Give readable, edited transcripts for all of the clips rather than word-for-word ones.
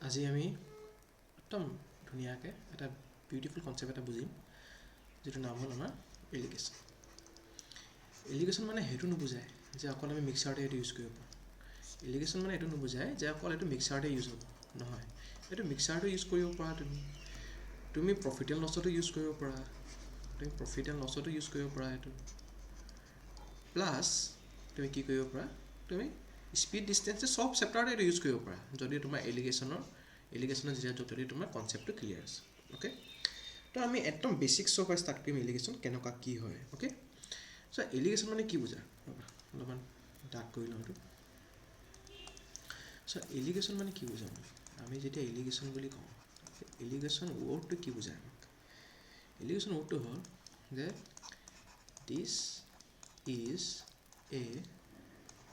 আজি আমি একদম ধুনীয়াকৈ এটা বিউটিফুল কনচেপ্ট এটা বুজিম, যিটো নাম হ'ল আমাৰ এলিগেশ্যন। এলিগেশ্যন মানে সেইটো নুবুজায় যে অকল আমি মিক্সাৰতে এইটো ইউজ কৰিব পাৰোঁ। এলিগেশ্যন মানে এইটো নুবুজায় যে অকল এইটো মিক্সাৰতে ইউজ হ'ব, নহয়। এইটো মিক্সাৰটো ইউজ কৰিব পাৰা, তুমি প্ৰফিট এণ্ড লছতো ইউজ কৰিব পাৰা, ইউজ কৰিব পাৰা এইটো। প্লাছ তুমি কি কৰিব পাৰা, তুমি স্পীড ডিষ্টেঞ্চে চব চেপ্টাৰতে এইটো ইউজ কৰিব পাৰা, যদি তোমাৰ এলিগেশ্যনৰ যেতিয়া যদি তোমাৰ কনচেপ্টটো ক্লিয়াৰ আছে। অ'কে, তো আমি একদম বেচিক্সৰ পৰা ষ্টাৰ্ট কৰিম এলিগেশ্যন কেনেকুৱা কি হয়। অ'কে, চ' এলিগেশ্যন মানে কি বুজা, অলপমান ডাৰ্ক কৰি লওঁ এইটো। চ' এলিগেশ্যন মানে কি বুজাম, আমি যেতিয়া এলিগেশ্যন বুলি কওঁ, এলিগেশ্যন ৱৰ্ডটো কি বুজায় আমাক। এলিগেশ্যন ৱৰ্ডটো হ'ল যে দিছ is a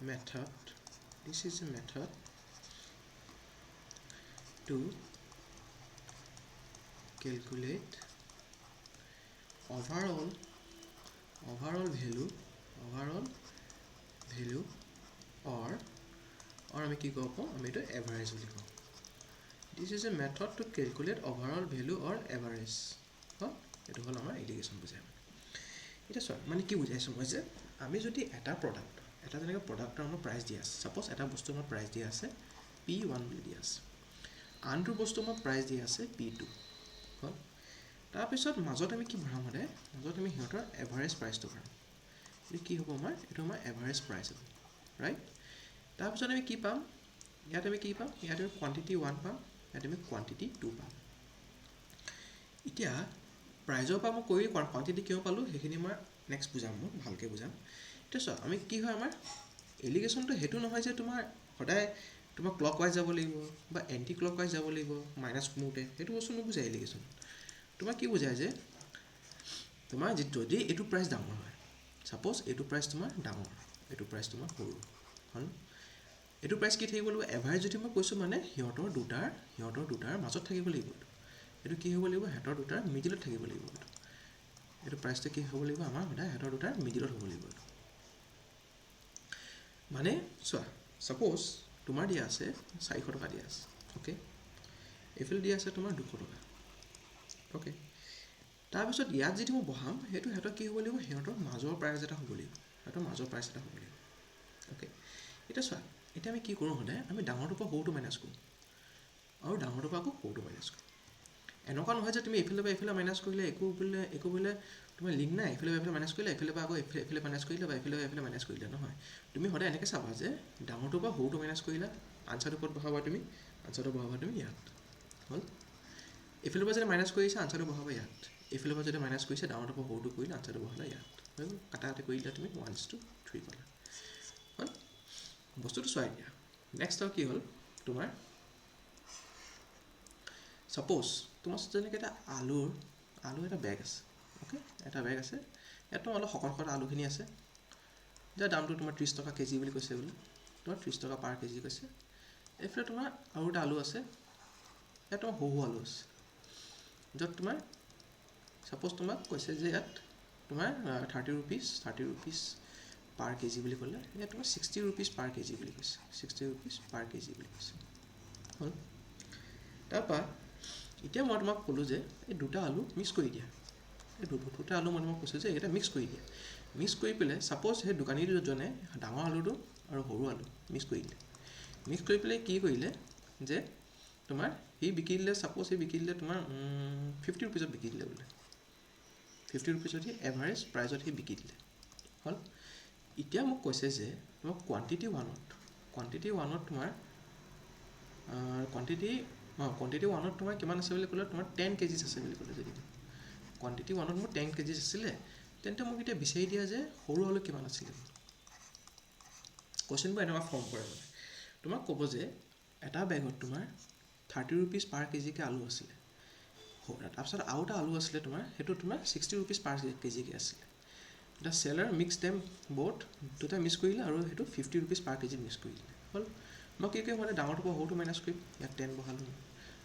method, to calculate overall value or আমি কি ক'ব পাৰোঁ, আমি এইটো এভাৰেজ বুলি কওঁ। This is a method to calculate overall value or average. হয়, এইটো হ'ল আমাৰ এলিগেশ্যন বুজায়। এতিয়া চোৱা, মানে কি বুজাইছোঁ মই, যে আমি যদি এটা যেনেকৈ প্ৰডাক্টৰ আমাৰ প্ৰাইচ দিয়া আছে, ছাপ'জ এটা বস্তু আমাৰ প্ৰাইচ দিয়া আছে P1 বুলি দিয়া আছে, আনটো বস্তু আমাৰ প্ৰাইচ দিয়া আছে P2। হ'ল, তাৰপিছত মাজত আমি কি ভৰাম, মাজত আমি সিহঁতৰ এভাৰেজ প্ৰাইচটো ভৰাম। এইটো কি হ'ব আমাৰ, এইটো আমাৰ এভাৰেজ প্ৰাইচ হ'ব, ৰাইট। তাৰপিছত আমি কি পাম, ইয়াত আমি কোৱান্টিটি 1 পাম, ইয়াত আমি কোৱান্টিটি 2 পাম। এতিয়া প্ৰাইজৰ পৰা মই কৈ কোৱান্টিটি কিয় পালোঁ সেইখিনি মই নেক্সট বুজাম, মই ভালকৈ বুজাম। এতিয়া চোৱা, আমি কি হয়, আমাৰ এলিগেশ্যনটো সেইটো নহয় যে তোমাৰ সদায় তোমাৰ ক্লক ৱাইজ যাব লাগিব বা এণ্টি ক্লক ৱাইজ যাব লাগিব মাইনাছ কমোতে, সেইটো বস্তু নুবুজায় এলিগেশ্যন। তোমাক কি বুজায় যে তোমাৰ যদি এইটো প্ৰাইচ ডাঙৰ হয়, ছাপ'জ এইটো প্ৰাইচ তোমাৰ ডাঙৰ, এইটো প্ৰাইচ তোমাৰ সৰু হ'ল, এইটো প্ৰাইচ কি থাকিব লাগিব, এভাৰেজ যদি মই কৈছোঁ মানে সিহঁতৰ দুটাৰ মাজত থাকিব লাগিব। এইটো কি হ'ব লাগিব, সিহঁতৰ দুটাৰ মিডিলত থাকিব লাগিব। এইটো প্ৰাইচটো কি হ'ব লাগিব, আমাৰ সদায় সিহঁতৰ দুটাৰ মিডিলত হ'ব লাগিব। মানে চোৱা, ছাপ'জ তোমাৰ দিয়া আছে 400 টকা দিয়া আছে, অ'কে, এইফালে দিয়া আছে তোমাৰ 200 টকা, অ'কে। তাৰপিছত ইয়াত যিটো মই বহাম, সেইটো সিহঁতৰ কি হ'ব লাগিব, সিহঁতৰ মাজৰ প্ৰাইচ এটা হ'ব লাগিব, অ'কে। এতিয়া চোৱা, এতিয়া আমি কি কৰোঁ, সদায় আমি ডাঙৰটোৰ পৰা সৰুটো মাইনাছ কৰোঁ আৰু ডাঙৰটোৰ পৰা আকৌ সৰুটো মাইনাছ কৰোঁ। এনেকুৱা নহয় যে তুমি এইফালৰ পৰা এইফালে মাইনাছ কৰিলে একো বোলে তোমাৰ লিংক নাই, এইফালে মাইনাছ কৰিলে, এইফালে পৰা আকৌ এইফালে মাইনাছ কৰিলে, বা এইফালে মাইনাছ কৰিলে, নহয়। তুমি সদায় এনেকৈ চাবা যে ডাঙৰটোৰ পৰা সৰুটো মাইনাছ কৰিলা, আনচাৰটো ক'ত বহাবা তুমি, ইয়াত। হ'ল, এইফালৰ পৰা যদি মাইনাছ কৰিছা, আনচাৰটো বহাবা ইয়াত। এইফালৰ পৰা যদি মাইনাছ কৰিছে, ডাঙৰটোৰ পৰা সৰুটো কৰিলে, আনচাৰটো বহালা ইয়াত। হৈ গ'ল, কাটি কৰিলে তুমি 1:3 পালা। হ'ল, বস্তুটো চোৱা। এতিয়া নেক্সট আৰু কি হ'ল, তোমাৰ ছাপ'জ তোমাৰ যেনেকৈ এটা আলু এটা বেগ আছে, অ'কে, এটা বেগ আছে, ইয়াত তোমাৰ অলপ শকত আলুখিনি আছে, যাৰ দামটো তোমাৰ 30 টকা কেজি বুলি কৈছে, তোমাৰ 30 টকা পাৰ কেজি কৈছে। এইফালে তোমাৰ আৰু এটা আলু আছে, ইয়াত তোমাৰ সৰু আলু আছে, য'ত তোমাৰ ছাপ'জ তোমাক কৈছে যে ইয়াত তোমাৰ 30 ৰুপিজ পাৰ কেজি বুলি ক'লে, ইয়াত তোমাৰ 60 ৰুপিজ পাৰ কেজি বুলি কৈছে, হ'ল। তাৰপৰা এতিয়া মই তোমাক ক'লোঁ যে এই দুটা আলু মিক্স কৰি দিয়া, দুটা আলু মই তোমাক কৈছোঁ যে এইকেইটা মিক্স কৰি দিয়া। মিক্স কৰি পেলাই ছাপ'জ সেই দোকানীজনে ডাঙৰ আলুটো আৰু সৰু আলু মিক্স কৰি দিলে। মিক্স কৰি পেলাই কি কৰিলে, যে তোমাৰ সি বিকি দিলে, ছাপ'জ সি বিকি দিলে তোমাৰ 50 ৰুপিজত বিকি দিলে বোলে, 50 ৰুপিজত সি এভাৰেজ প্ৰাইজত সি বিকি দিলে। হ'ল, এতিয়া মোক কৈছে যে তোমাক কোৱান্টিটি ওৱানত তোমাৰ কিমান আছে বুলি ক'লে, তোমাৰ 10 কেজিছ আছে বুলি ক'লে। যদি কোৱান্টিটি ওৱানত মোৰ 10 কেজিছ আছিলে, তেন্তে মোক এতিয়া বিচাৰি দিয়া যে সৰু আলু কিমান আছিলে। কুৱেশ্যনবোৰ এনেকুৱা ফৰ্ম কৰে, মানে তোমাক ক'ব যে এটা বেগত তোমাৰ 30 ৰুপিজ পাৰ কেজিকৈ আলু আছিলে, তাৰপিছত আৰু এটা আলু আছিলে তোমাৰ, সেইটো তোমাৰ 60 ৰুপিজ পাৰ কেজিকৈ আছিলে। The seller mix them both, দুটা মিক্স কৰিলে আৰু সেইটো 50 ৰুপিজ পাৰ কেজি মিক্স কৰি দিলে। হ'ল, মই কি কৰিম, মানে ডাঙৰটোৰ পৰা সৰুটো মাইনাছ কৰিম, ইয়াত 10 বহালোঁ,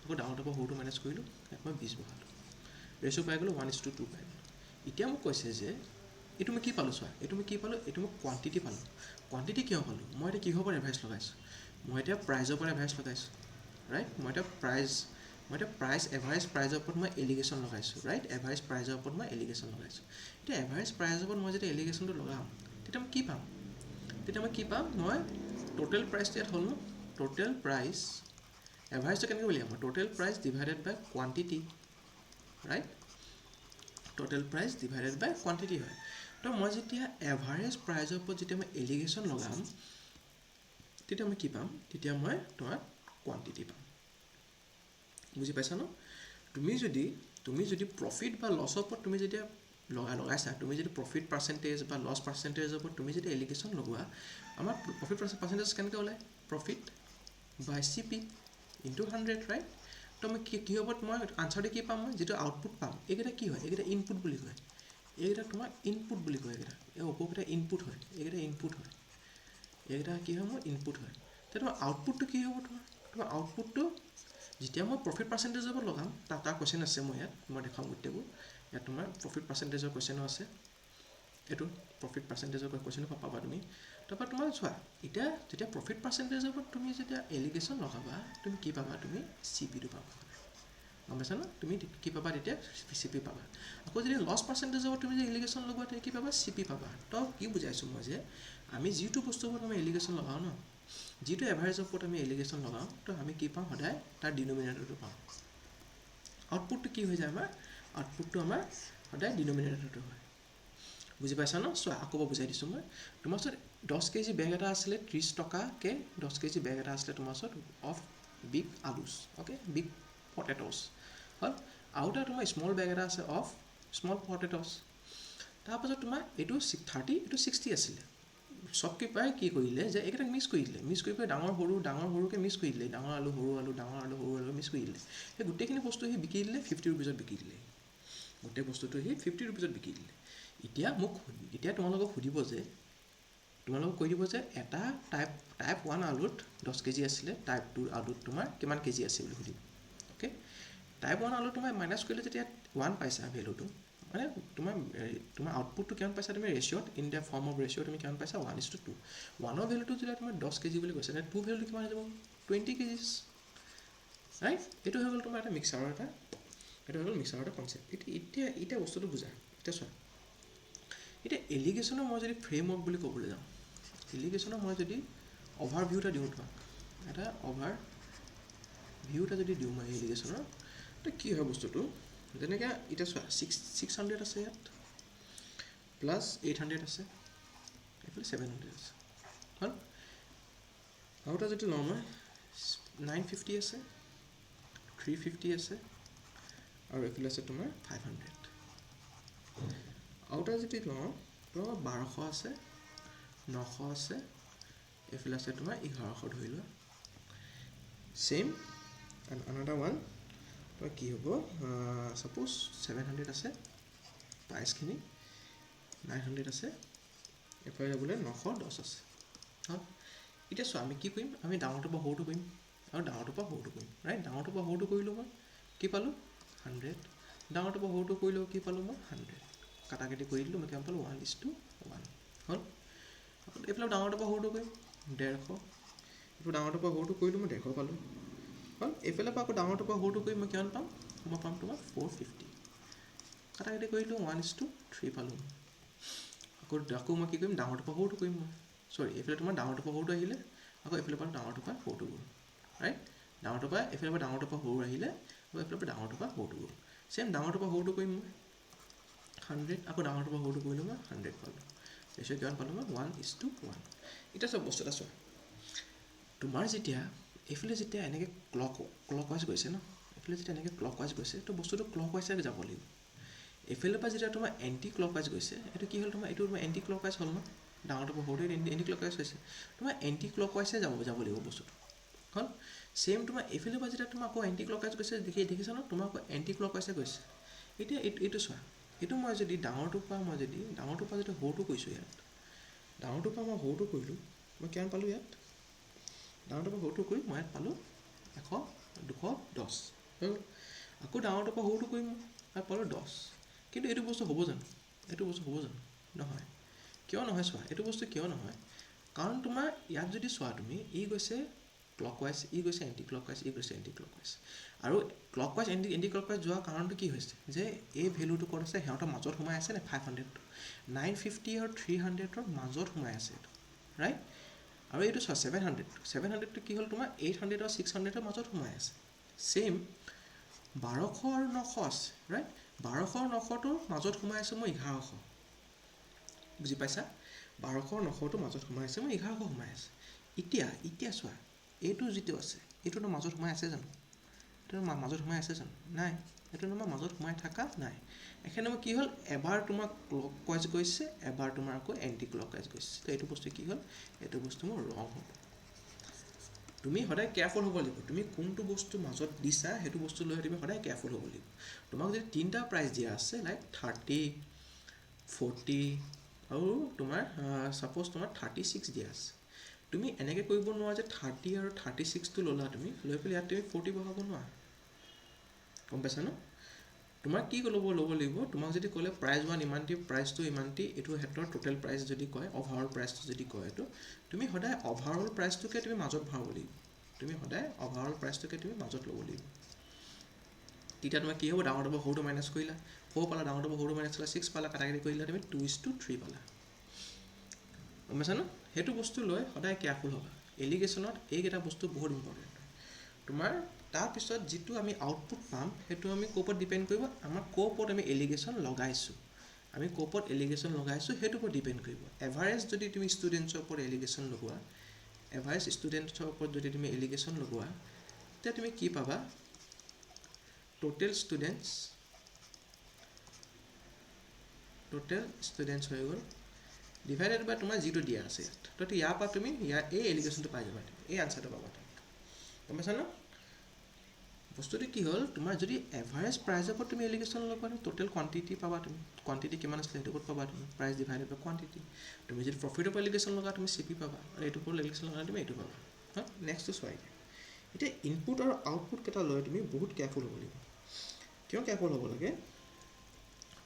আকৌ ডাঙৰটোৰ পৰা সৰুটো মাইনাছ কৰিলোঁ, ইয়াত মই 20 বহালোঁ, ৰেচিঅ' পাই গ'লোঁ 1:2 পাই গ'লোঁ। এতিয়া মোক কৈছে যে এইটো মই কি পালোঁ, চোৱা, এইটো মই কোৱান্টিটি পালোঁ। কোৱান্টিটি কিয় পালোঁ, মই এতিয়া কিহৰ পৰা এভাৰেজ লগাইছোঁ, মই এতিয়া প্ৰাইজৰ পৰা এভাৰেজ লগাইছোঁ। ৰাইট মই এটা প্ৰাইচ এভাৰেজ প্ৰাইজৰ ওপৰত মই এলিগেশ্যন লগাইছোঁ ৰাইট এভাৰেজ প্ৰাইজৰ ওপৰত মই এলিগেশ্যন লগাইছোঁ এতিয়া এভাৰেজ প্ৰাইজৰ ওপৰত মই যেতিয়া এলিগেশ্যনটো লগাম তেতিয়া মই কি পাম মই টোটেল প্ৰাইচটো ইয়াত হ'ল ন টোটেল প্ৰাইচ এভাৰেজটো কেনেকৈ উলিয়াম মই total price divided by quantity right total price divided by quantity হয় তো মই যেতিয়া এভাৰেজ প্ৰাইজৰ ওপৰত যেতিয়া মই এলিগেশ্যন লগাম তেতিয়া মই কি পাম তেতিয়া মই তোমাৰ কোৱান্টিটি পাম বুজি পাইছা ন তুমি যদি প্ৰফিট বা লছৰ ওপৰত তুমি যেতিয়া লগাইছা তুমি যদি প্ৰফিট পাৰ্চেণ্টেজ বা লছ পাৰ্চেণ্টেজৰ ওপৰত তুমি যদি এলিগেশ্যন লগোৱা আমাৰ প্ৰফিট পাৰ্চেণ্টেজ কেনেকৈ ওলায় প্ৰফিট বাই চি পি ইনটু 100 ৰাইট তো মই কি হ'ব মই আনচাৰটো কি পাম মই যিটো আউটপুট পাম এইকেইটা কি হয় এইকেইটা ইনপুট বুলি কয় এইকেইটা তোমাৰ ইনপুট বুলি কয় এইকেইটা এই ওপৰকেইটা ইনপুট হয় এইকেইটা ইনপুট হয় এইকেইটা কি হয় মোৰ ইনপুট হয় তেতিয়া তোমাৰ আউটপুটটো কি হ'ব তোমাৰ আউটপুটটো যেতিয়া মই প্ৰফিট পাৰ্চেণ্টেজৰ ওপৰত লগাম তাৰ কুৱেশ্যন আছে মই ইয়াত মই দেখাম গোটেইবোৰ ইয়াত তোমাৰ প্ৰফিট পাৰ্চেণ্টেজৰ কুৱেশ্যনো আছে এইটো প্ৰফিট পাৰ্চেণ্টেজৰ কুৱেশ্যনো পাবা তুমি তাৰপৰা তোমাৰ চোৱা এতিয়া যেতিয়া প্ৰফিট পাৰ্চেণ্টেজৰ ওপৰত তুমি যেতিয়া এলিগেশ্যন লগাবা তুমি কি পাবা তুমি চি পিটো পাবা গম পাইছা ন তুমি কি পাবা তেতিয়া চি পি পাবা আকৌ যদি লছ পাৰ্চেণ্টেজৰ ওপৰত তুমি যদি এলিগেশ্যন লগোৱা তেতিয়া কি পাবা চি পি পাবা তো কি বুজাইছোঁ মই যে আমি যিটো বস্তুৰ ওপৰত আমি এলিগেশ্যন লগাওঁ ন যিটো এভাৰেজৰ ওপৰত আমি এলিগেশ্যন লগাওঁ তো আমি কি পাওঁ সদায় তাৰ ডিনমিনেটৰটো পাওঁ আউটপুটটো কি হৈ যায় আমাৰ আউটপুটটো আমাৰ সদায় ডিনমিনেটৰটো হয় বুজি পাইছা ন চোৱা আকৌ বুজাই দিছোঁ মই তোমাৰ ওচৰত 10 কেজি বেগ এটা আছিলে 30 টকাকৈ 10 কেজি বেগ এটা আছিলে তোমাৰ ওচৰত অফ বিগ আলুছ অ'কে বিগ পটেটছ হ'ল আৰু এটা তোমাৰ স্মল বেগ এটা আছে অফ স্মল পটেটছ তাৰপাছত তোমাৰ এইটো 30 এইটো 60 আছিলে শ্বপকিপাৰে কি কৰিলে যে এইকেইটাক মিছ কৰি পেলাই ডাঙৰ সৰুকৈ মিছ কৰি দিলে ডাঙৰ আলু সৰু আলু মিছ কৰি দিলে সেই গোটেইখিনি বস্তু সি বিকি দিলে 50 ৰুপিজত বিকি দিলে গোটেই বস্তুটো সি 50 ৰুপিজত বিকি দিলে এতিয়া তোমালোকক সুধিব যে তোমালোকক কৈ দিব যে এটা টাইপ 1 আলুত 10 কেজি আছিলে টাইপ 2 আলুত তোমাৰ কিমান কেজি আছে বুলি সুধিব অ'কে টাইপ 1 আলু তোমাৰ মাইনাছ কৰিলে যেতিয়া 1 পাইছা ভেলুটো মানে তোমাৰ আউটপুটটো কিমান পাইছা তুমি ৰেচিঅ'ত in the form of ratio' তুমি কিমান পাইছা 1:2 1ৰ ভেলুটো যেতিয়া তোমাৰ 10 কেজি বুলি কৈছে তেতিয়া 2 ভেলুটো কিমান হৈ যাব 20 কেজিছ ৰাইট এইটো হৈ গ'ল তোমাৰ এটা মিক্সাৰৰ এটা কনচেপ্ট এতিয়া বস্তুটো বুজা এতিয়া চোৱা এতিয়া এলিগেশ্যনৰ মই যদি ফ্ৰেমৱৰ্ক বুলি ক'বলৈ যাওঁ এলিগেশ্যনৰ মই যদি অভাৰভিউ এটা দিওঁ তোমাক এটা অভাৰভিউ এটা যদি দিওঁ মই এলিগেশ্যনৰ তো কি হয় বস্তুটো যেনেকৈ এতিয়া চোৱা 600 আছে ইয়াত প্লাছ 800 আছে এইফালে 700 আছে হ'ল আৰু এটা যদি লওঁ মই 950 আছে 350 আছে আৰু এইফালে আছে তোমাৰ 500 আৰু এটা যদি লওঁ তোমাৰ 1200 আছে 900 আছে এইফালে আছে তোমাৰ 1100 ধৰি লোৱা চেম এণ্ড আনাডাৰ ওৱান তোমাৰ কি হ'ব ছাপ'জ 700 আছে প্ৰাইচখিনি 900 আছে এইফালে যাবলৈ 910 আছে হা এতিয়া চোৱা আমি কি কৰিম আমি ডাঙৰটোৰ পৰা সৰুটো কৰিম আৰু ডাঙৰটোৰ পৰা সৰুটো কৰিম ৰাইট ডাঙৰটোৰ পৰা সৰুটো কৰিলোঁ মই কি পালোঁ 100 ডাঙৰটোৰ পৰা সৰুটো কৰিলোঁ কি পালোঁ মই 100 কাটাকাটি কৰি দিলোঁ মই কিমান পালোঁ 1:1 হ'ল এইফালে ডাঙৰটোৰ পৰা সৰুটো কৰিম 150 এইফালে ডাঙৰটোৰ পৰা সৰুটো কৰিলোঁ মই 150 পালোঁ হ'ল এইফালে পৰা আকৌ ডাঙৰটোৰ পৰা সৰুটো কৰি মই কিমান পাম মই পাম তোমাৰ 450 কাটাকাটি কৰিলোঁ 1:3 পালোঁ আকৌ মই কি কৰিম ডাঙৰটোৰ পৰা সৰুটো কৰিম মই এইফালে তোমাৰ ডাঙৰটোৰ পৰা সৰুটো আহিলে আকৌ এইফালে পৰা ডাঙৰটোৰ পৰা সৰুটো গ'ল ৰাইট ডাঙৰটোৰ পৰা এইফালে পৰা ডাঙৰটোৰ পৰা সৰু আহিলে আকৌ এইফালে পৰা ডাঙৰটোৰ পৰা সৰুটো গ'ল চেম ডাঙৰটোৰ পৰা সৰুটো কৰিম মই 100 আকৌ ডাঙৰটোৰ পৰা সৰুটো কৰিলোঁ মই 100 পালোঁ ৰেচিঅ' কিমান পালোঁ মই 1:1 এতিয়া চব বস্তু এটা চোৱা তোমাৰ যেতিয়া এইফালে যেতিয়া এনেকৈ ক্লক ৱাইজ গৈছে ন এইফালে যেতিয়া এনেকৈ ক্লক ৱাইজ গৈছে তো বস্তুটো ক্লক ৱাইজে যাব লাগিব এইফালৰ পৰা যেতিয়া তোমাৰ এণ্টি ক্লক ৱাইজ গৈছে এইটো কি হ'ল তোমাৰ এইটো তোমাৰ এণ্টি ক্লক ৱাইজ হ'ল ন ডাঙৰটোৰ পৰা সৰুটো এণ্টি ক্লক ৱাইজ হৈছে তোমাৰ এণ্টি ক্লক ৱাইজে যাব লাগিব বস্তুটো হ'ল চেম তোমাৰ এইফালৰ পৰা যেতিয়া তোমাৰ আকৌ এণ্টি ক্লক ৱাইজ গৈছে দেখিছা ন তোমাৰ আকৌ এণ্টি ক্লক ৱাইজে গৈছে এতিয়া এইটো চোৱা এইটো মই যদি ডাঙৰটোৰ পৰা যদি সৰুটো কৰিছোঁ ইয়াত ডাঙৰটোৰ পৰা মই সৰুটো কৰিলোঁ মই কিমান পালোঁ ইয়াত ডাঙৰটোৰ পৰা সৰুটো কৰি মই ইয়াত পালোঁ 210 হৈ গ'ল আকৌ ডাঙৰটোৰ পৰা সৰুটো কৰি মই ইয়াত পালোঁ 10 কিন্তু এইটো বস্তু হ'ব জানো নহয় কিয় নহয় চোৱা এইটো বস্তু কিয় নহয় কাৰণ তোমাৰ ইয়াত যদি চোৱা তুমি ই গৈছে ক্লকৱাইজ ই গৈছে এণ্টি ক্লকৱাইজ ই গৈছে এণ্টি ক্লকৱাইজ আৰু ক্লকৱাইজ এণ্টি ক্লকৱাইজ যোৱাৰ কাৰণটো কি হৈছে যে এই ভেলুটো ক'ত আছে সিহঁতৰ মাজত সোমাই আছে নে 500 950 আৰু 300ৰ মাজত সোমাই আছে এইটো ৰাইট আৰু এইটো চোৱা 700টো কি হ'ল তোমাৰ 800 আৰু 600ৰ মাজত সোমাই আছে ছেইম 1200 আৰু 900 আছে ৰাইট 1200 আৰু 900টোৰ মাজত সোমাই আছে মই 1100 বুজি পাইছা 1200 আৰু 900টোৰ মাজত সোমাই আছে মই 1100 সোমাই আছে এতিয়া চোৱা এইটো যিটো আছে এইটোতো মাজত সোমাই আছে জানো এইটো মাজত সোমাই আছে জানো নাই এইটো তোমাৰ মাজত সোমাই থকা নাই এখানে মই কি হ'ল এবাৰ তোমাৰ ক্লকৱাইজ গৈছে এবাৰ তোমাৰ আকৌ এণ্টি ক্লকৱাইজ গৈছে তো এইটো বস্তু কি হ'ল এইটো বস্তু মোৰ ৰং হ'ল তুমি সদায় কেয়াৰফুল হ'ব লাগিব তুমি কোনটো বস্তু মাজত দিছা সেইটো বস্তু লৈ তুমি সদায় কেয়াৰফুল হ'ব লাগিব তোমাক যদি তিনিটা প্ৰাইচ দিয়া আছে লাইক 30 40 আৰু তোমাৰ সাপোজ তোমাৰ 36 দিয়া আছে তুমি এনেকৈ কৰিব নোৱাৰা যে 30 আৰু 36টো ল'লা তুমি লৈ পেলাই ইয়াত তুমি 40 বহাব নোৱাৰা গম পাইছা ন তোমাক কি ল'ব লাগিব তোমাক যদি ক'লে প্ৰাইজ ওৱান ইমানটি প্ৰাইজটো ইমানটি এইটো হেডৰ টোটেল প্ৰাইচ যদি কয় অভাৰঅল প্ৰাইচটো যদি কয় এইটো তুমি সদায় অভাৰঅল প্ৰাইচটোকে তুমি মাজত ভৰাব লাগিব তুমি সদায় অভাৰঅল প্ৰাইচটোকে তুমি মাজত ল'ব লাগিব তেতিয়া তোমাৰ কি হ'ব ডাঙৰ ডাঙৰ সৰুটো মাইনাছ কৰিলা 4 পালা ডাঙৰ ডাঙৰ সৰুটো মাইনাছ কৰিলা 6 পালা কাটাকাটি কৰিলা তুমি 2:3 পালা গম পাইছা ন সেইটো বস্তু লৈ সদায় কেয়াৰফুল হ'বা এলিগেশ্যনত এইকেইটা বস্তু বহুত ইম্পৰ্টেণ্ট তোমাৰ তাৰপিছত যিটো আমি আউটপুট পাম সেইটো আমি ক'ৰ ওপৰত ডিপেণ্ড কৰিব আমাৰ ক'ৰ ওপৰত আমি এলিগেশ্যন লগাইছোঁ সেইটোৰ ওপৰত ডিপেণ্ড কৰিব এভাৰেজ যদি তুমি ষ্টুডেণ্টছৰ ওপৰত এলিগেশ্যন লগোৱা তেতিয়া তুমি কি পাবা টোটেল ষ্টুডেণ্টছ হৈ গ'ল ডিভাইডেড বাই তোমাৰ যিটো দিয়া আছে তো ইয়াৰ পৰা তুমি এই এলিগেশ্যনটো পাই যাবা এই আনচাৰটো পাবা গম পাইছা ন বস্তুটো কি হ'ল তোমাৰ যদি এভাৰেজ প্ৰাইজৰ ওপৰত তুমি এলিগেশ্যন লগোৱা টোটেল কোৱান্টিটি পাবা তুমি কোৱান্টিটি কিমান আছিলে সেইটো ক'ত পাবা তুমি প্ৰাইচ ডিভাইডেড বাই কোৱান্টিটি তুমি যদি প্ৰফিটৰ ওপৰত এলিগেশ্যন লগা তুমি CP পাবা আৰু এইটোৰ ওপৰত এলিগেশ্যন লগা তুমি এইটো পাবা হা নেক্সটটো চোৱা এতিয়া ইনপুট আৰু আউটপুট কেইটা লৈ তুমি বহুত কেয়াৰফুল হ'ব লাগিব কিয় কেয়াৰফুল হ'ব লাগে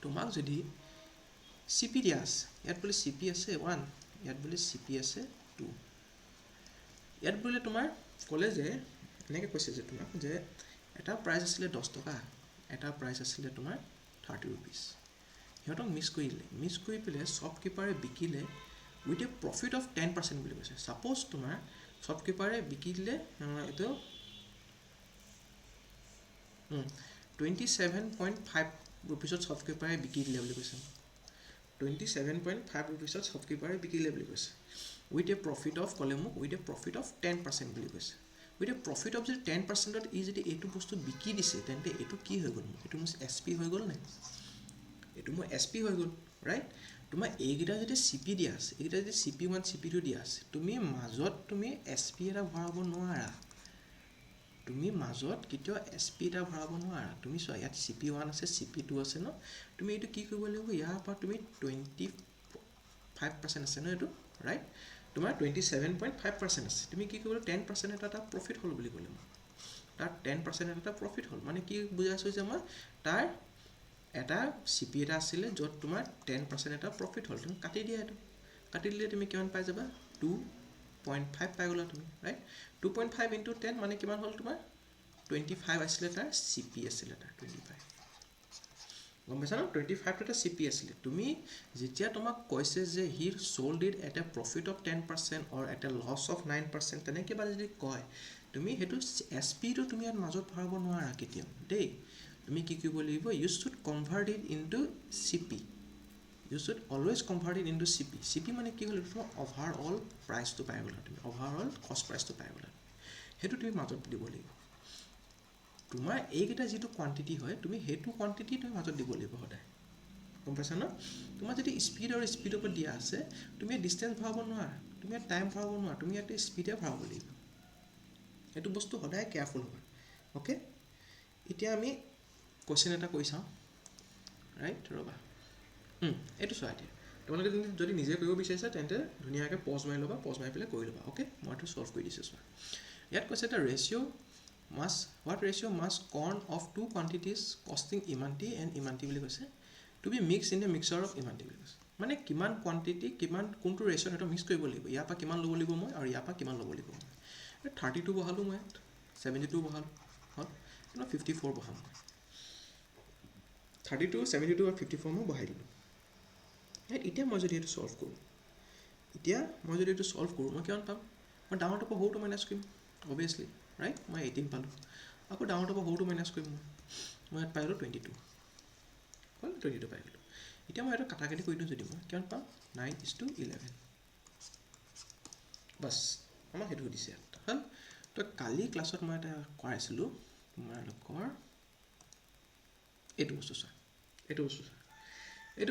তোমাক যদি CP দিয়া আছে ইয়াত বোলে CP আছে 1 ইয়াত বোলে CP আছে 2 ইয়াত বোলে তোমাৰ ক'লে যে এনেকৈ কৈছে যে তোমাক যে এটা প্ৰাইচ আছিলে 10 টকা এটা প্ৰাইচ আছিলে তোমাৰ 30 rupees সিহঁতক মিক্স কৰি পেলাই শ্বপকিপাৰে বিকিলে উইথ এ প্ৰফিট অফ 10% বুলি কৈছে ছাপ'জ তোমাৰ শ্বপকিপাৰে বিকিলে এইটো 27.5 rupeesত শ্বপকিপাৰে বিকি দিলে বুলি কৈছে 27.5 rupeesত শ্বপকিপাৰে বিকিলে বুলি কৈছে উইথ এ প্ৰফিট অফ ক'লে মোক উইথ এ প্ৰফিট অফ 10% বুলি কৈছে উইথ এ প্ৰফিট অফ যদি 10%ত ই যদি এইটো বস্তু বিকি দিছে তেন্তে এইটো কি হৈ গ'ল এইটো মোৰ SP হৈ গ'ল নাই এইটো মোৰ SP হৈ গ'ল ৰাইট তোমাৰ এইকেইটা যদি CP দিয়া আছে এইকেইটা যদি CP1 CP2 দিয়া আছে তুমি মাজত তুমি SP এটা ভৰাব নোৱাৰা তুমি মাজত কেতিয়াও SP এটা ভৰাব নোৱাৰা তুমি চোৱা ইয়াত CP1 আছে CP2 আছে ন তুমি এইটো কি কৰিব লাগিব ইয়াৰ পৰা তুমি 25% আছে ন এইটো ৰাইট তোমাৰ 27.5% আছে তুমি কি কৰিব 10% এটা প্ৰফিট হ'ল বুলি ক'লে মই তাৰ 10% এটা প্ৰফিট হ'ল মানে কি বুজাইছোঁ যে মই তাৰ এটা CP এটা আছিলে য'ত তোমাৰ 10% এটা প্ৰফিট হ'ল তুমি কাটি দিয়া এইটো কাটি দিলে তুমি কিমান পাই যাবা 2.5 পাই গ'লা তুমি ৰাইট 2.5 into 10 মানে কিমান হ'ল তোমাৰ 25 আছিলে তাৰ CP আছিলে তাৰ 25 গম পাইছা ন 25টো এটা CP আছিলে তুমি যেতিয়া তোমাক কৈছে যে he sold it at a profit of 10% or at a loss of 9% তেনেকৈ বা যদি কয় তুমি সেইটো SPটো তুমি ইয়াত মাজত ভৰাব নোৱাৰা কেতিয়াও দেই তুমি কি কৰিব লাগিব you should convert it into CP you should always convert it into CP মানে কি হ'ল তোমাৰ overall প্ৰাইচটো পাই গ'লা তুমি overall cost প্ৰাইচটো পাই গ'লা সেইটো তুমি মাজত দিব লাগিব তোমাৰ এইকেইটা যিটো কোৱান্টিটি হয় তুমি সেইটো কোৱান্টিটি তুমি মাজত দিব লাগিব সদায় গম পাইছা ন তোমাৰ যদি স্পীড আৰু স্পীডৰ ওপৰত দিয়া আছে তুমি ডিষ্টেন্স ভৰাব নোৱাৰা তুমি টাইম ভৰাব নোৱাৰা তুমি ইয়াতে স্পীডে ভৰাব লাগিব এইটো বস্তু সদায় কেয়াৰফুল হ'বা অ'কে এতিয়া আমি কোৱেশ্চন এটা কৰি চাওঁ ৰাইট ৰ'বা এইটো চোৱা এতিয়া তোমালোকে যদি নিজে কৰিব বিচাৰিছা তেন্তে ধুনীয়াকৈ পজ মাৰি ল'বা পজ মাৰি পেলাই কৰি ল'বা অ'কে মই এইটো ছল্ভ কৰি দিছোঁ চোৱা ইয়াত কৈছে এটা what ratio' must corn of two quantities costing ইমানটি এণ্ড ইমানটি বুলি কৈছে to be mix in a mixture of ইমানটি বুলি কৈছে মানে কিমান কোৱান্টিটি কিমান কোনটো ৰেচিঅ'ত সেইটো মিক্স কৰিব লাগিব ইয়াৰ পৰা কিমান ল'ব লাগিব মই আৰু ইয়াৰ পৰা কিমান ল'ব লাগিব মই 32 বহালোঁ মই ইয়াত 72 বহালোঁ হ'ল কিন্তু 54 বহাম মই 32 72 আৰু 54 মই বহাই দিলোঁ এতিয়া মই যদি এইটো ছল্ভ কৰোঁ মই কিমান পাম মই ডাঙৰটোৰ পৰা সৰুটো মাইনাছ কৰিম অভিয়াছলি ৰাইট মই 18 পালোঁ আকৌ ডাঙৰটোৰ পৰা সৰুটো মাইনাছ কৰিম মই ইয়াত পাই গ'লোঁ 22 হ'ল 22 পাই গ'লোঁ এতিয়া মই এইটো কাটাকাটি কৰি দিওঁ যদি মই কিমান পাম 9:11 বাছ আমাক সেইটো সুধিছে ইয়াত হ'ল তো কালি ক্লাছত মই এটা কৰাইছিলোঁ তোমালোকৰ এইটো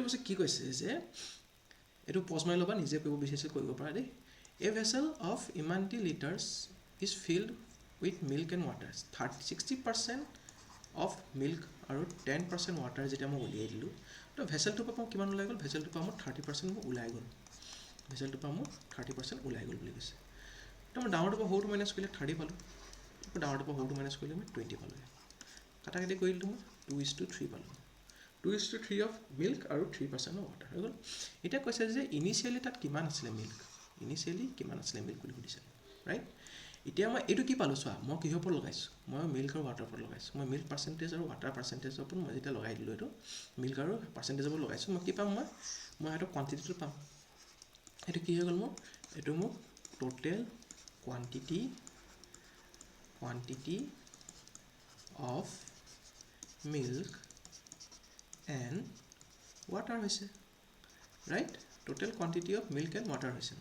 বস্তু কি কৈছে যে এইটো পজ মাৰি ল'বা নিজে কৰিব বিচাৰিছে কৰিব পাৰা দেই এ ভেছেল অফ ইমানটি litres is filled with milk and water 60% of milk আৰু 10% ৱাটাৰ যেতিয়া মই উলিয়াই দিলোঁ তো ভেছেলটোৰ পৰা মই কিমান ওলাই গ'ল ভেছেলটোৰ পৰা মোৰ 30% মোৰ ওলাই গ'ল বুলি কৈছে তো মই ডাঙৰটোৰ পৰা সৰুটো মাইনাছ কৰিলে 30 পালোঁ ডাঙৰটোৰ পৰা সৰুটো মাইনাছ কৰিলে মই 20 পালোঁ কাটাকাটি কৰি দিলোঁ মই 2:3 পালোঁ 2:3 অফ মিল্ক আৰু 3% অফ ৱাটাৰ হৈ গ'ল এতিয়া কৈছে যে ইনিচিয়েলি তাত কিমান আছিলে মিল্ক বুলি সুধিছে ৰাইট এতিয়া মই এইটো কি পালোঁ চোৱা মই কিহৰ ওপৰত লগাইছোঁ মই মিল্ক আৰু ৱাটাৰৰ ওপৰত লগাইছোঁ মই মিল্ক পাৰ্চেণ্টেজ আৰু ৱাটাৰ পাৰ্চেণ্টেজৰ ওপৰত মই যেতিয়া লগাই দিলোঁ এইটো মিল্ক আৰু পাৰ্চেণ্টেজৰ ওপৰত লগাইছোঁ মই কি পাম মই সেইটো কোৱান্টিটিটো পাম এইটো কি হৈ গ'ল মোৰ এইটো মোক total quantity of milk and water হৈছে right total quantity of milk and water হৈছে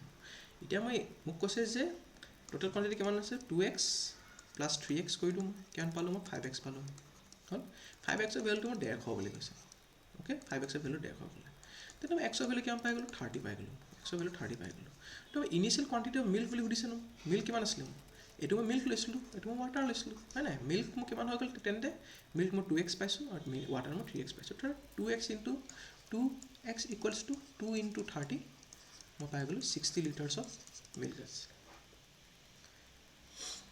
এতিয়া মই মোক কৈছে যে টোটেল কোৱান্টিটি কিমান হৈছে 2x প্লাছ 3x কৰি দিওঁ কিমান পালোঁ মই 5x পালোঁ হ'ল 5xৰ ভেলুটো মই 150 বুলি কৈছে অ'কে 5xৰ ভেলু 150 ক'লে তেতিয়া মই xৰ ভেলু কিমান পাই গ'লোঁ 30 পাই গ'লোঁ তো ইনিচিয়েল কোৱান্টিটি অফ মিল্ক বুলি সুধিছে ন মিল্ক কিমান আছিলে মোৰ এইটো মই মিল্ক লৈছিলোঁ এইটো মই ৱাটাৰ লৈছিলোঁ হয় নাই মিল্ক মোৰ কিমান হৈ গ'ল তেন্তে মিল্ক মই 2x পাইছোঁ আৰু ৱাটাৰ মই 3x পাইছোঁ তাৰ 2x ইকুৱেলছ টু 2 into 30 মই পাই গ'লোঁ 60 লিটাৰ্ছ অফ মিল্ক আছে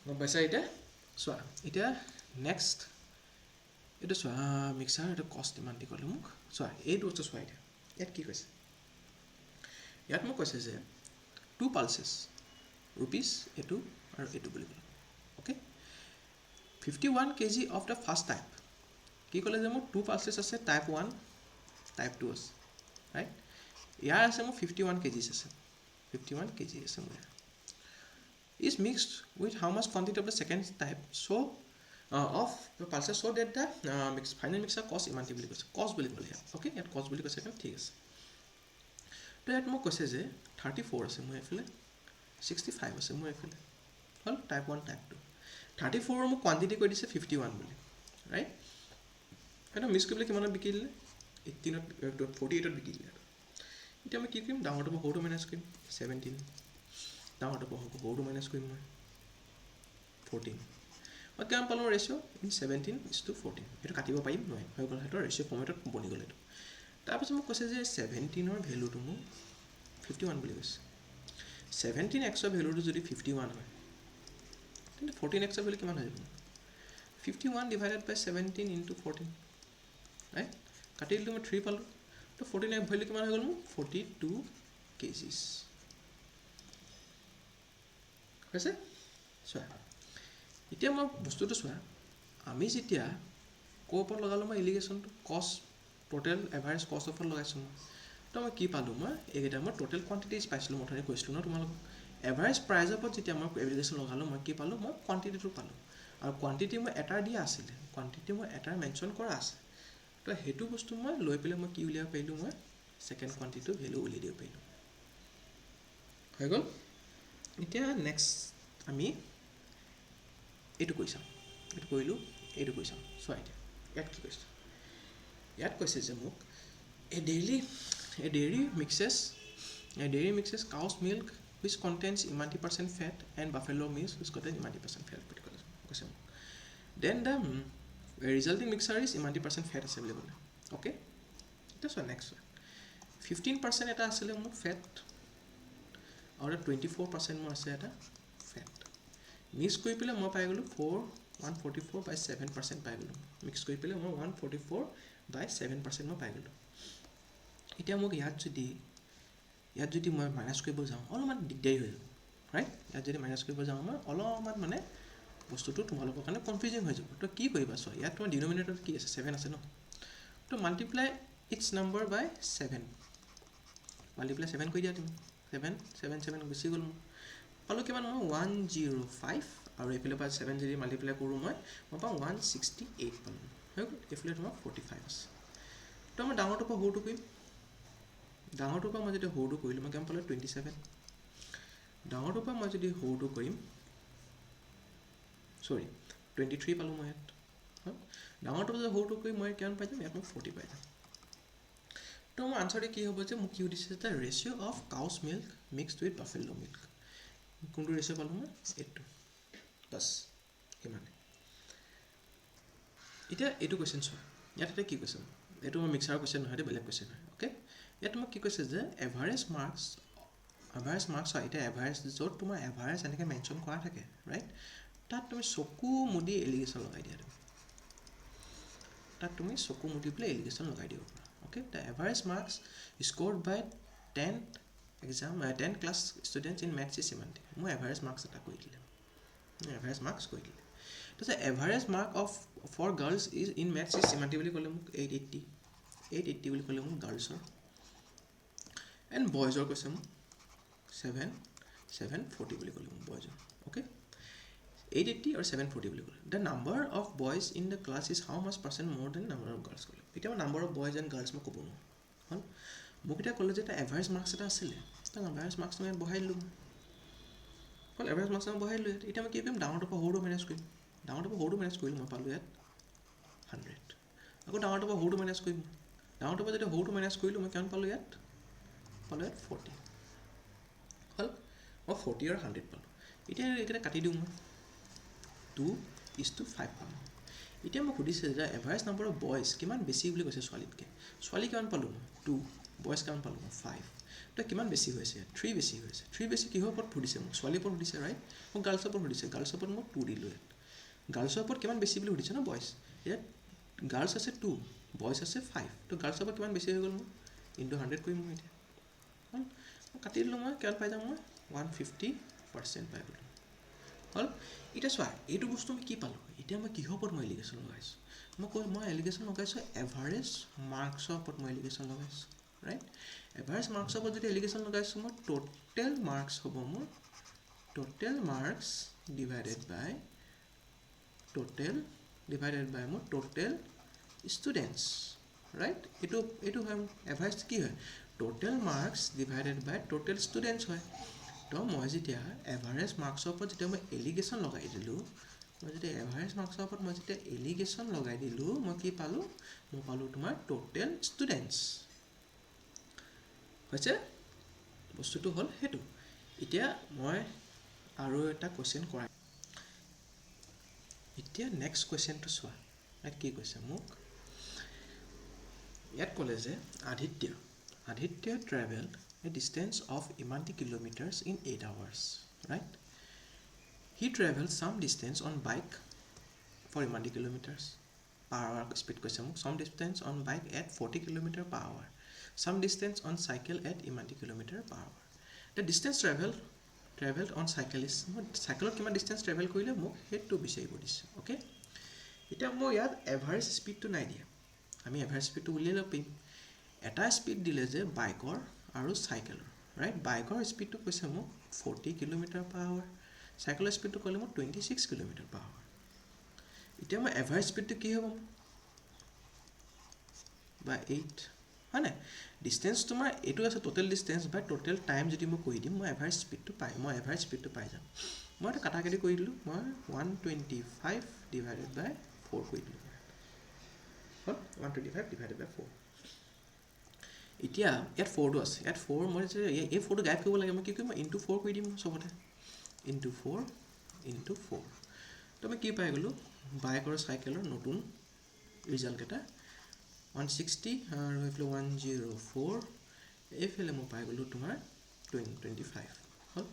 গম পাইছা এতিয়া চোৱা এতিয়া নেক্সট এইটো চোৱা মিক্সাৰ এইটো কষ্ট ইমান দি ক'লে মোক চোৱা এইটো বস্তু চোৱা এতিয়া ইয়াত কি কৈছে ইয়াত মোক কৈছে যে 2 pulses rupees এইটো আৰু এইটো বুলি ক'লে okay 51 kg of the first type কি ক'লে যে মোৰ 2 pulses আছে টাইপ 1 টাইপ 2 আছে ৰাইট ইয়াৰ আছে মোৰ 51 kg আছে 51 kg আছে মোৰ is mixed with how much quantity of the second type so of the pulses so that the final mixer cost ইমানটি বুলি কৈছে cost বুলি ক'লে অ'কে ইয়াত cost বুলি কৈছে ঠিক আছে তো ইয়াত মোক কৈছে যে 34 আছে মোৰ এইফালে 65 আছে মোৰ এইফালে হ'ল টাইপ 1 টাইপ 2 34 মোক কোৱান্টিটি কৈ দিছে 51 বুলি ৰাইট এটা মিক্স কৰিবলৈ কিমানত বিকি দিলে 18ত 48ত বিকি দিলে এতিয়া মই কি কৰিম ডাঙৰটো পৰা সৰুটো মাইনাছ কৰিম 17 ডাঙৰটো পৰা সৰুটো মাইনাছ কৰিম মই 14 মই কিমান পালোঁ ৰেচিঅ' 17:14 এইটো কাটিব পাৰিম নহয় হৈ গ'ল সেইটো ৰেচিঅ' ফৰ্মেটত বনি গ'ল এইটো তাৰপিছত মোক কৈছে যে 17ৰ ভেলুটো মোক 51 বুলি কৈছে 17xৰ ভেলুটো যদি 51 হয় তেন্তে 14xৰ ভেলু কিমান হৈ যাব 51 ডিভাইডেড বাই 17 into 14 ৰাইট কাটি দিলোঁ মই 3 পালোঁ তো 14x ভেলু কিমান হৈ গ'ল মোৰ 42 kgs হৈছে চোৱা এতিয়া মই বস্তুটো চোৱা আমি যেতিয়া ক'ৰ ওপৰত লগালোঁ মই ইলিগেশ্যনটো কষ্ট টোটেল এভাৰেজ কষ্ট ওপৰত লগাইছোঁ মই তো মই কি পালোঁ মই এইকেইটা মই টোটেল কোৱান্টিটিজ পাইছিলোঁ মই অথনি কৈছিলোঁ ন তোমালোকক এভাৰেজ প্ৰাইজৰ ওপৰত যেতিয়া মই ইলিগেশ্যন লগালোঁ মই কি পালোঁ মই কোৱান্টিটিটো পালোঁ আৰু কোৱান্টিটি মই এটাৰ দিয়া আছিলে কোৱান্টিটি মই এটাৰ মেনশ্যন কৰা আছে তো সেইটো বস্তু মই লৈ পেলাই মই কি উলিয়াব পাৰিলোঁ মই ছেকেণ্ড কোৱান্টিটিটো ভেলু উলিয়াই দিব পাৰিলোঁ হৈ গ'ল এতিয়া নেক্সট আমি এইটো কৰি চাম এইটো কৰিলোঁ এইটো কৰি চাম চোৱা এতিয়া ইয়াত কি কৈছে ইয়াত কৈছে যে মোক a dairy mixes cow's milk which contains ইমানটি % fat and buffalo milk which contains ইমানটি % fat বুলি কৈছে মোক then the resulting mixture is ইমানটি % fat আছে বুলি ক'লে অ'কে এতিয়া চোৱা নেক্সট 15% এটা আছিলে মোৰ ফেট আৰু 24% মোৰ আছে এটা ফেট মিক্স কৰি পেলাই মই পাই গ'লোঁ 144/7% পাই গ'লোঁ মিক্স কৰি পেলাই মই 144/7% মই পাই গ'লোঁ এতিয়া মোক ইয়াত যদি মই মাইনাছ কৰিব যাওঁ অলপমান দিগদাৰী হৈ যাব ৰাইট ইয়াত যদি মাইনাছ কৰিব যাওঁ আমাৰ অলপমান মানে বস্তুটো তোমালোকৰ কাৰণে কনফিউজিং হৈ যাব তো কি কৰিবা চোৱা ইয়াত তোমাৰ ডিনমিনেটৰত কি আছে 7 আছে ন তো multiply its number by 7 multiply 7 কৰি দিয়া তুমি 7 গুচি গ'ল মোৰ পালোঁ কিমান মই 105 আৰু এইফালে পৰা 7 যদি মাল্টিপ্লাই কৰোঁ মই পাওঁ 168 পালোঁ হৈ গ'ল এইফালে তোমাৰ 45 আছে তো মই ডাঙৰটোৰ পৰা সৰুটো কৰিম ডাঙৰটোৰ পৰা মই যদি সৰুটো কৰিলোঁ মই কিমান পালোঁ 27 ডাঙৰটোৰ পৰা মই যদি সৰুটো কৰিম চৰি 23 পালোঁ মই ইয়াত ডাঙৰটো যদি সৰুটো কৰি মই কিমান পাই যাম ইয়াত মই 40 পাই যাম তো মোৰ আনচাৰটো কি হ'ব যে মোক কি সুধিছে যে ratio' of couch milk mixed with buffalo milk কোনটো ৰেচিঅ' পালোঁ মই এইটো বাছ সিমানে এতিয়া এইটো কুৱেশ্যন চোৱা ইয়াত এটা কি কৈছে এইটো মই মিক্সাৰ কুৱেশ্যন নহয় এইটো বেলেগ কুৱেশ্যন হয় অ'কে ইয়াত তোমাক কি কৈছে যে এভাৰেজ মাৰ্কছ হয় এতিয়া এভাৰেজ য'ত তোমাৰ এভাৰেজ এনেকৈ মেনশ্যন কৰা থাকে ৰাইট তাত তুমি চকু মুদি এলিগেশ্যন লগাই দিয়া তাত তুমি চকু মুদি পেলাই এলিগেশ্যন লগাই দিব পাৰা okay the average marks scored by 10th class students in maths is ইমান মই এভাৰেজ মাৰ্কছ এটা কৰি দিলে এভাৰেজ মাৰ্কছ কৰি দিলে তাৰপিছত average mark of for girls is in maths is ইমানটি বুলি ক'লে মোক 880 বুলি ক'লে মোক গাৰ্লছৰ এণ্ড বয়জৰ কৈছে মোক 740 বুলি ক'লে মোক বয়জৰ অ'কে 880 আৰু 740 বুলি ক'লে the number of boys in the class is how much percent more than number of girls ক'লে এতিয়া মই number of boys and girls মই ক'ব নোৱাৰোঁ হ'ল মোক এতিয়া ক'লে যে এটা এভাৰেজ মাৰ্কছ এটা আছিলে তাৰ এভাৰেজ মাৰ্কছ মই বহাই দিলোঁ হ'ল এভাৰেজ মাৰ্কছ মই বহাই দিলোঁ এতিয়া মই কি কৰিম ডাঙৰটোৰ পৰা সৰুটো মেনেজ কৰিম ডাঙৰটোৰ পৰা সৰুটো মেনেজ কৰিলোঁ মই পালোঁ ইয়াত 100 আকৌ ডাঙৰটোৰ পৰা সৰুটো মেনেজ কৰিম ডাঙৰটোৰ পৰা যেতিয়া সৰুটো মেনেজ কৰিলোঁ মই কিমান পালোঁ ইয়াত 40 হ'ল মই 40 আৰু 100 পালোঁ এতিয়া এইকেইটা কাটি দিওঁ মই 2:5 পালোঁ এতিয়া মোক সুধিছে যে এভাৰেজ নাম্বাৰ অফ বয়জ কিমান বেছি বুলি কৈছে ছোৱালীতকৈ ছোৱালী কিমান পালোঁ মই 2 বয়জ কিমান পালোঁ মই 5 তো কিমান বেছি হৈছে 3 বেছি হৈছে 3 বেছি কিহৰ ওপৰত সুধিছে মোক ছোৱালীৰ ওপৰত সুধিছে ৰাইট মোক গাৰ্লছৰ ওপৰত সুধিছে গাৰ্লছৰ ওপৰত মোক 2 দিলোঁ ইয়াত গাৰ্লছৰ ওপৰত কিমান বেছি বুলি সুধিছে ন বয়জ ইয়াত গাৰ্লছ আছে 2 বয়জ আছে 5 তো গাৰ্লছৰ ওপৰত কিমান বেছি হৈ গ'ল মোৰ ইনটু 100 কৰিম মই এতিয়া হ'ল কাটি দিলোঁ মই কিমান পাই যাম মই 150% পাই গ'লোঁ হ'ল এতিয়া চোৱা এইটো বস্তু মই কি পালোঁ এতিয়া মই কিহৰ ওপৰত মই এলিগেশ্যন লগাইছোঁ মই এলিগেশ্যন লগাইছোঁ এভাৰেজ মাৰ্কছৰ ওপৰত মই এলিগেশ্যন লগাইছোঁ ৰাইট এভাৰেজ মাৰ্কছৰ ওপৰত যদি এলিগেশ্যন লগাইছোঁ মই টোটেল মাৰ্কছ হ'ব মোৰ টোটেল মাৰ্কছ ডিভাইডেড বাই মোৰ টোটেল ষ্টুডেণ্টছ ৰাইট এইটো হয় মোৰ এভাৰেজ কি হয় টোটেল মাৰ্কছ ডিভাইডেড বাই টোটেল ষ্টুডেণ্টছ হয় তো মই যেতিয়া এভাৰেজ মাৰ্কছৰ ওপৰত যেতিয়া মই এলিগেশ্যন লগাই দিলোঁ মই কি পালোঁ মই পালোঁ তোমাৰ টোটেল ষ্টুডেণ্টছ হৈছে বস্তুটো হ'ল সেইটো এতিয়া মই আৰু এটা কুৱেশ্যন কৰাই এতিয়া নেক্সট কুৱেশ্যনটো চোৱা ইয়াত কি কৈছে মোক ইয়াত ক'লে যে Aditya ট্ৰেভেলড a distance of ইমানটি kilometers in 8 hours right he traveled some distance on bike for ইমানটি kilometers per hour speed কৈছে মোক some distance on bike at 40 km per hour some distance on cycle at ইমানটি kilometer per hour the distance traveled on cycle is cycle কিমান distance travel কৰিলে মোক হেতু বিচাৰিব দিছে okay এটা মই ইয়াত এভাৰেজ স্পিডটো নাই দিয়া আমি এভাৰেজ স্পিডটো উলিয়াই ল'ব পাৰিম এটা স্পিড দিলে যে বাইকৰ আৰু চাইকেলৰ ৰাইট বাইকৰ স্পিডটো কৈছে মোক 40 km per hour চাইকেলৰ স্পিডটো ক'লে মোক 26 km per hour এতিয়া মই এভাৰেজ স্পিডটো কি হ'ব বা 8 হয় নাই ডিসটেন্স তোমাৰ এইটো আছে টোটেল ডিসটেন্স বাই টোটেল টাইম যদি মই কৈ দিম মই এভাৰেজ স্পিডটো পাই যাম মই এটা কাটাকাটি কৰি দিলোঁ মই 125 ডিভাইডেড বাই 4 কৰি দিলোঁ হ'ল 125 ডিভাইডেড বাই 4 এতিয়া ইয়াত 4টো আছে ইয়াত 4 মই যে এই 4টো গাইড কৰিব লাগে মই কি কৰিম ইনটু 4 কৰি দিম সবতে ইনটু 4 তো মই কি পাই গ'লোঁ বাইক আৰু চাইকেলৰ নতুন ৰিজাল্ট এটা 160 আৰু এইফালে 104 এইফালে মই পাই গ'লোঁ তোমাৰ 25 হ'ল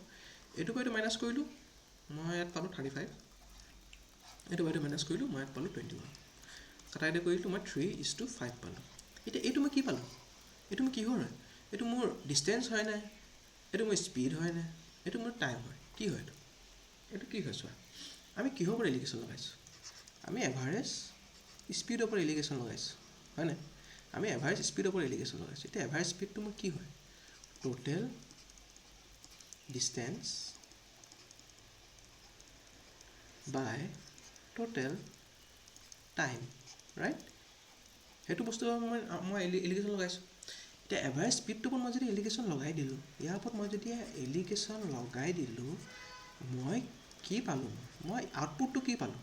এইটো বাইটো মাইনাছ কৰিলোঁ মই ইয়াত পালোঁ 35 এইটো বাইটো মাইনাছ কৰিলোঁ মই ইয়াত পালোঁ 21 কাটাইতে কৰিলোঁ মই 3:5 পালোঁ এতিয়া এইটো মই কি পালোঁ এইটো মোৰ কিহৰ হয় এইটো মোৰ ডিসটেন্স হয় নাই এইটো মোৰ স্পিড হয় নাই এইটো মোৰ টাইম হয় কি হয় এইটো কি হয় চোৱা আমি কিহৰ ওপৰত এলিগেশ্যন লগাইছোঁ আমি এভাৰেজ স্পীডৰ ওপৰত এলিগেশ্যন লগাইছোঁ হয়নে আমি এভাৰেজ স্পীডৰ ওপৰত এলিগেশ্যন লগাইছোঁ এতিয়া এভাৰেজ স্পীডটো মোৰ কি হয় টোটেল ডিষ্টেঞ্চ বাই টোটেল টাইম ৰাইট সেইটো বস্তু মই এলিগেশ্যন লগাইছোঁ এতিয়া এভাৰেজ স্পীডটোৰ ওপৰত মই যদি এলিগেশ্যন লগাই দিলোঁ ইয়াৰ ওপৰত মই যদি এলিগেশ্যন লগাই দিলোঁ মই কি পালোঁ মই আউটপুটটো কি পালোঁ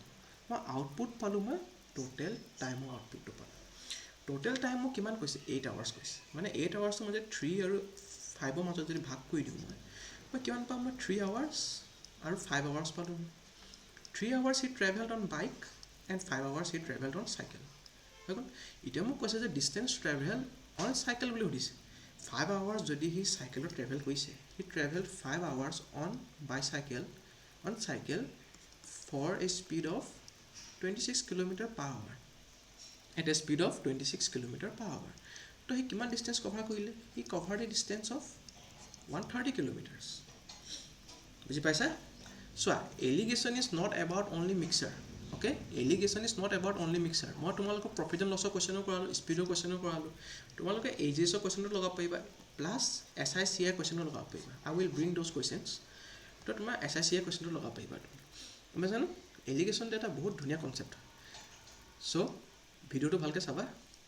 মই আউটপুট পালোঁ মই টোটেল টাইমৰ আউটপুটটো পালোঁ টোটেল টাইম মোক কিমান কৈছে 8 আৱাৰ্ছ কৈছে মানে 8 আৱাৰ্ছটো মই যদি 3 আৰু 5ৰ মাজত যদি ভাগ কৰি দিওঁ মই কিমান পাম মই 3 আৱাৰ্ছ আৰু 5 আৱাৰ্ছ পালোঁ 3 hours he travelled on bike and 5 hours he travelled on cycle হৈ গ'ল এতিয়া মোক কৈছে যে ডিষ্টেঞ্চ ট্ৰেভেল অন চাইকেল বুলি সুধিছে 5 আৱাৰ্ছ যদি সি চাইকেলত ট্ৰেভেল কৰিছে সি travel 5 hours on bicycle on cycle for a speed of 26 km per hour at a speed of 26 km per hour তো he কিমান distance cover কৰিলে he covered a distance of 130 kilometers বুজি পাইছা চোৱা alligation is not about only mixer okay alligation is not about only mixer মই তোমালোকক profit and loss question কৰালো speed question কৰালো তোমালোকে AGS question লগাব পাৰিবা plus SICI question লগাব পাৰিবা I will bring those questions তো তোমাৰ SICI কুৱেশ্যনটো লগাব পাৰিবা তুমি জানো এলিগেশ্যনটো এটা বহুত ধুনীয়া কনচেপ্ট চ' ভিডিঅ'টো ভালকৈ চাবা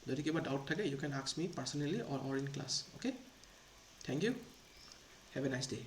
যদি কিবা ডাউট থাকে you can ask me personally or in class okay thank you have a nice day